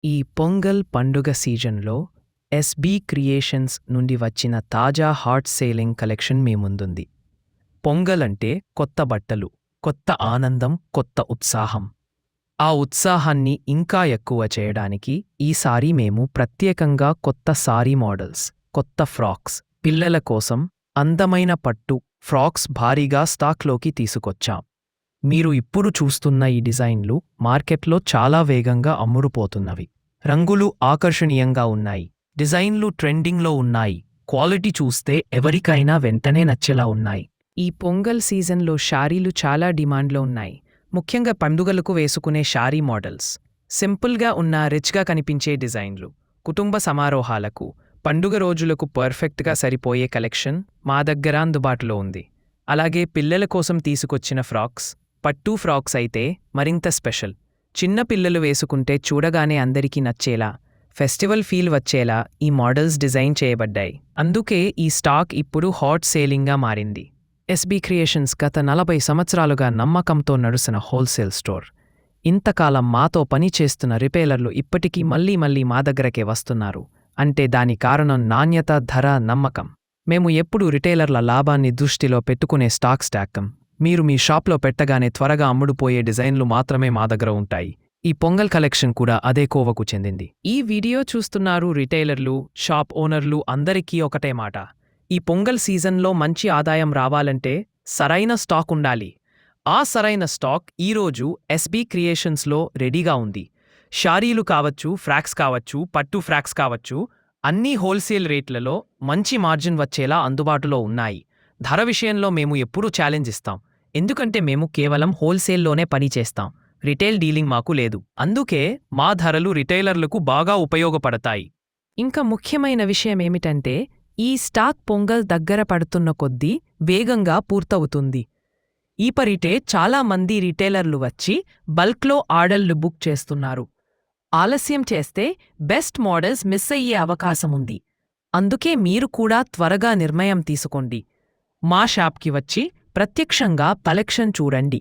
ఈ పొంగల్ పండుగ సీజన్లో ఎస్బీ క్రియేషన్స్ నుండి వచ్చిన తాజా హాట్ సేలింగ్ కలెక్షన్ మీ ముందుంది. పొంగల్ అంటే కొత్త బట్టలు, కొత్త ఆనందం, కొత్త ఉత్సాహం. ఆ ఉత్సాహాన్ని ఇంకా ఎక్కువ చేయడానికి ఈసారి మేము ప్రత్యేకంగా కొత్త సారీ మోడల్స్, కొత్త ఫ్రాక్స్, పిల్లల కోసం అందమైన పట్టు ఫ్రాక్స్ భారీగా స్టాక్లోకి తీసుకొచ్చాం. మీరు ఇప్పుడు చూస్తున్న ఈ డిజైన్లు మార్కెట్లో చాలా వేగంగా అమ్ముడుపోతున్నవి. రంగులు ఆకర్షణీయంగా ఉన్నాయి, డిజైన్లు ట్రెండింగ్లో ఉన్నాయి, క్వాలిటీ చూస్తే ఎవరికైనా వెంటనే నచ్చేలా ఉన్నాయి. ఈ పొంగల్ సీజన్లో శారీలు చాలా డిమాండ్లో ఉన్నాయి, ముఖ్యంగా పండుగలకు వేసుకునే శారీ మోడల్స్. సింపుల్గా ఉన్న రిచ్గా కనిపించే డిజైన్లు, కుటుంబ సమారోహాలకు, పండుగ రోజులకు పర్ఫెక్ట్గా సరిపోయే కలెక్షన్ మా దగ్గర అందుబాటులో ఉంది. అలాగే పిల్లల కోసం తీసుకొచ్చిన ఫ్రాక్స్, పట్టు ఫ్రాక్స్ అయితే మరింత స్పెషల్. చిన్న పిల్లలు వేసుకుంటే చూడగానే అందరికీ నచ్చేలా, ఫెస్టివల్ ఫీల్ వచ్చేలా ఈ మోడల్స్ డిజైన్ చేయబడ్డాయి. అందుకే ఈ స్టాక్ ఇప్పుడు హాట్ సేలింగ్గా మారింది. ఎస్బీ క్రియేషన్స్ గత 40 సంవత్సరాలుగా నమ్మకంతో నడుస్తున్న హోల్సేల్ స్టోర్. ఇంతకాలం మాతో పనిచేస్తున్న రిటైలర్లు ఇప్పటికీ మళ్ళీ మా దగ్గరకే వస్తున్నారు అంటే దాని కారణం నాణ్యత, ధర, నమ్మకం. మేము ఎప్పుడూ రిటైలర్ల లాభాన్ని దృష్టిలో పెట్టుకునే స్టాక్ స్టాకం. మీరు మీ షాప్లో పెట్టగానే త్వరగా అమ్ముడుపోయే డిజైన్లు మాత్రమే మా దగ్గర ఉంటాయి. ఈ పొంగల్ కలెక్షన్ కూడా అదే కోవకు చెందింది. ఈ వీడియో చూస్తున్నారు రిటైలర్లు, షాప్ ఓనర్లు అందరికీ ఒకటే మాట. ఈ పొంగల్ సీజన్లో మంచి ఆదాయం రావాలంటే సరైన స్టాక్ ఉండాలి. ఆ సరైన స్టాక్ ఈరోజు ఎస్బీ క్రియేషన్స్లో రెడీగా ఉంది. శారీలు కావచ్చు, ఫ్రాక్స్ కావచ్చు, పట్టు ఫ్రాక్స్ కావచ్చు, అన్నీ హోల్సేల్ రేట్లలో మంచి మార్జిన్ వచ్చేలా అందుబాటులో ఉన్నాయి. ధర విషయంలో మేము ఎప్పుడూ ఛాలెంజ్ ఇస్తాం, ఎందుకంటే మేము కేవలం హోల్సేల్లోనే పనిచేస్తాం, రిటైల్ డీలింగ్ మాకు లేదు. అందుకే మా ధరలు రిటైలర్లకు బాగా ఉపయోగపడతాయి. ఇంకా ముఖ్యమైన విషయమేమిటంటే ఈ స్టాక్ పొంగల్ దగ్గర పడుతున్న కొద్దీ వేగంగా పూర్తవుతుంది. ఈ పరిటే చాలా మంది రిటైలర్లు వచ్చి బల్క్లో ఆర్డర్లు బుక్ చేస్తున్నారు. ఆలస్యం చేస్తే బెస్ట్ మోడల్స్ మిస్ అయ్యే అవకాశముంది. అందుకే మీరు కూడా త్వరగా నిర్ణయం తీసుకోండి. మా షాప్కి వచ్చి ప్రత్యక్షంగా కలెక్షన్ చూడండి,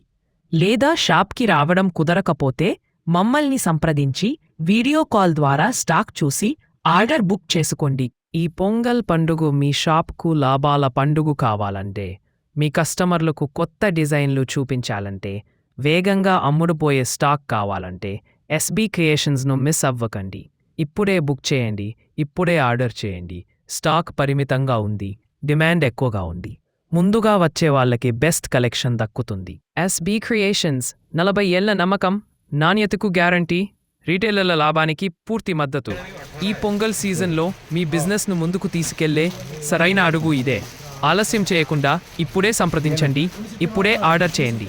లేదా షాప్కి రావడం కుదరకపోతే మమ్మల్ని సంప్రదించి వీడియో కాల్ ద్వారా స్టాక్ చూసి ఆర్డర్ బుక్ చేసుకోండి. ఈ పొంగల్ పండుగ మీ షాప్కు లాభాల పండుగ కావాలంటే, మీ కస్టమర్లకు కొత్త డిజైన్లు చూపించాలంటే, వేగంగా అమ్ముడుపోయే స్టాక్ కావాలంటే ఎస్బీ క్రియేషన్స్ను మిస్ అవ్వకండి. ఇప్పుడే బుక్ చేయండి, ఇప్పుడే ఆర్డర్ చేయండి. స్టాక్ పరిమితంగా ఉంది, డిమాండ్ ఎక్కువగా ఉంది. ముందుగా వచ్చే వాళ్ళకి బెస్ట్ కలెక్షన్ దక్కుతుంది. ఎస్బీ క్రియేషన్స్ 40 ఏళ్ల నమ్మకం, నాణ్యతకు గ్యారంటీ, రీటైలర్ల లాభానికి పూర్తి మద్దతు. ఈ పొంగల్ సీజన్లో మీ బిజినెస్ను ముందుకు తీసుకెళ్లే సరైన అడుగు ఇదే. ఆలస్యం చేయకుండా ఇప్పుడే సంప్రదించండి, ఇప్పుడే ఆర్డర్ చేయండి.